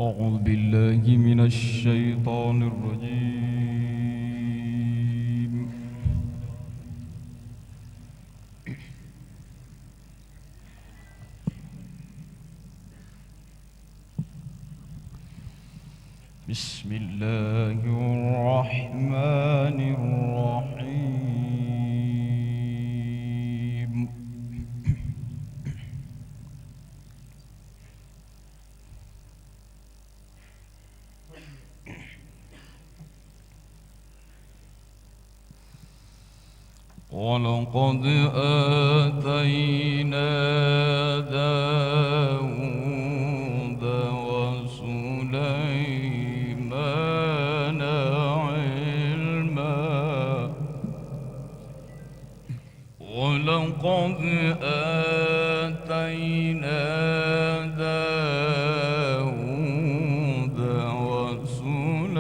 أعوذ بالله من الشيطان الرجيم. بسم الله الرحمن الرحيم. ولقد آتينا داود وسليمان علما. ولقد آتينا داود وسليمان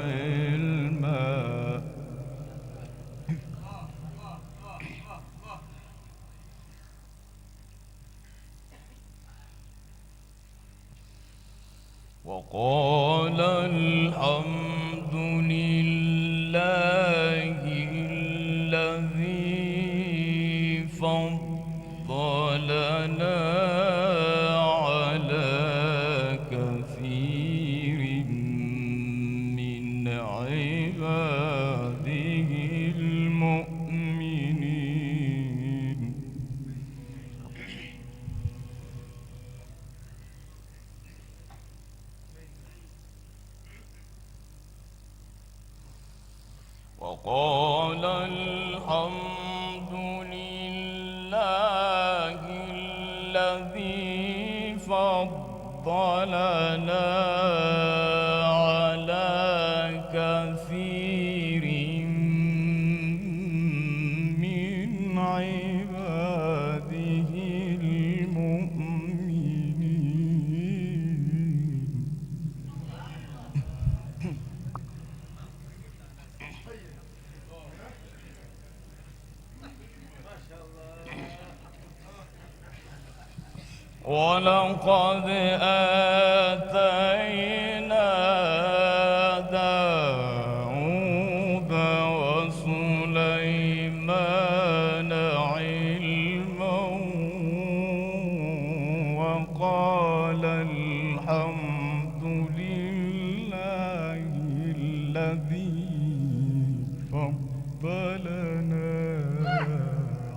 علما. وقال الحمد لله الذي فضلنا على كثير من عباده المؤمنين. وقال الحمد لله الذي فضلنا على كثير من عباده المؤمنين. ولقد آتينا داود وسليمان علما. وقال الحمد لله الذي فضلنا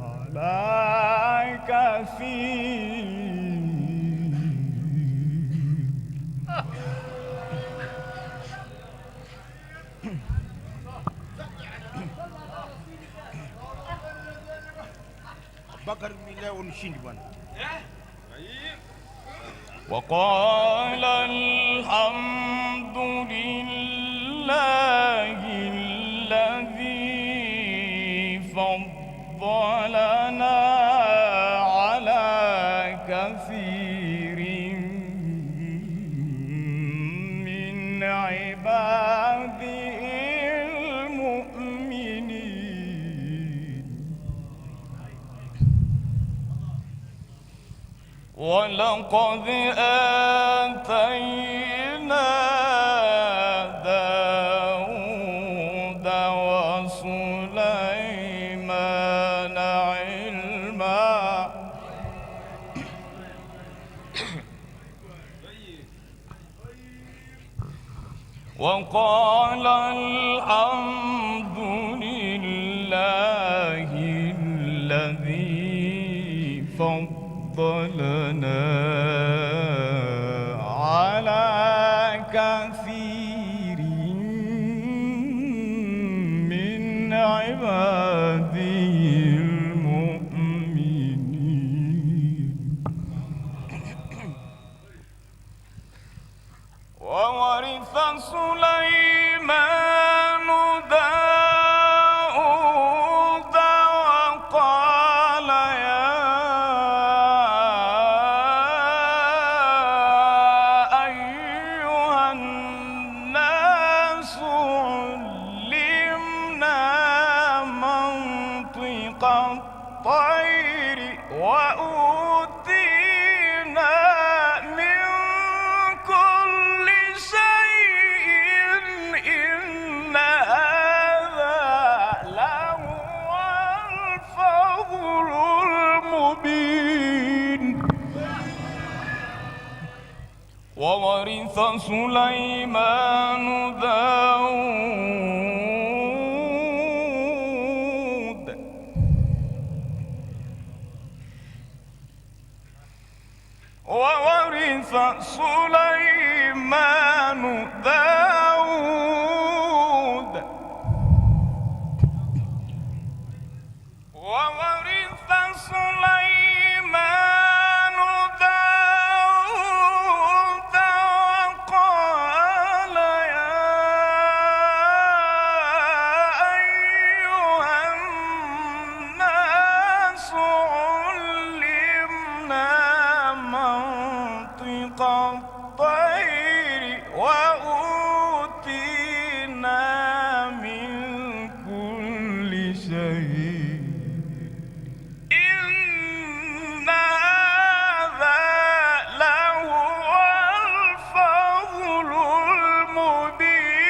على كثير. وقال الحمد لله الذي فضلنا على كثير من عباده المؤمنين. ولقد آتينا داود وسليمان علما. وقال الحمد لله الذي فضلنا على كثير من عباده المؤمنين. وورث سليمان داود وقال يا أيها الناس علمنا منطق الطير وأوتينا وورث سليمان داود وورث سليمان داود وورث سليمان داود وقال يا أيها الناس علمنا منطق الطير وأوتينا من كل شيء إن هذا لهو الفضل المبين.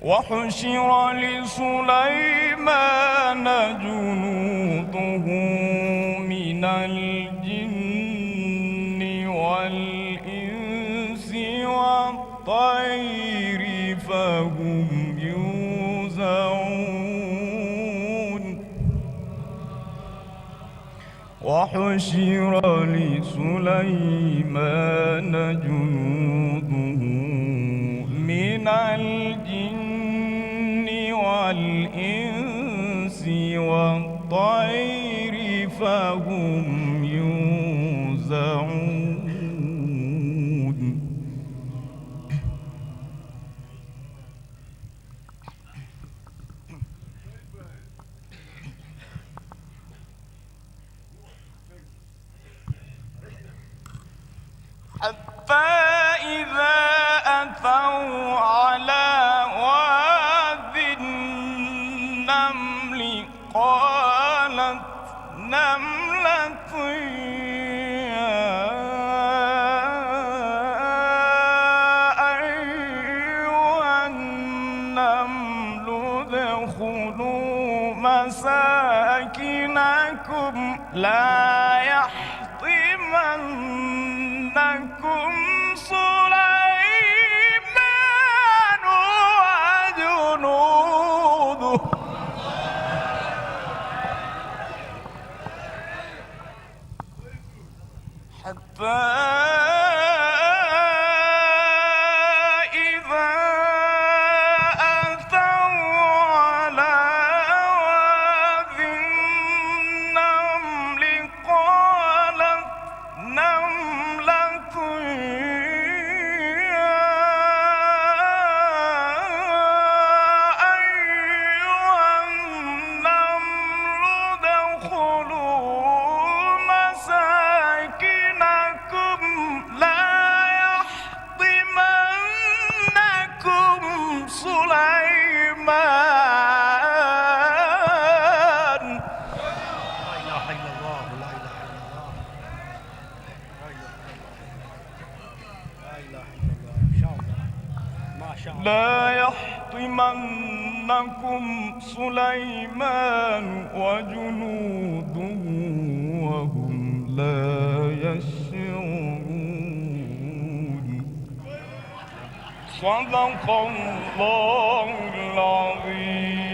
وحشر لسليمان جنوده من الجن والإنس والطير فهم يوزعون. وحشر لسليمان جنوده من الجن والإنس والطير فهم يوزعون. حتى إذا أتوا على واد النمل قالت نملة يا أيها النمل ادخلوا مساكنكم لا يحطمنكم سليمان وجنوده حتى إذا أتوا على واد النمل قالت نملة يا أيها النمل ادخلوا مساكنكم لا يحطمنكم سليمان. لا إله إلا الله لا إله إلا الله لا إله إلا الله إن شاء الله ما شاء الله. لا يحطمنكم سليمان وجنوده وهم لا يشعرون. صدق الله العظيم.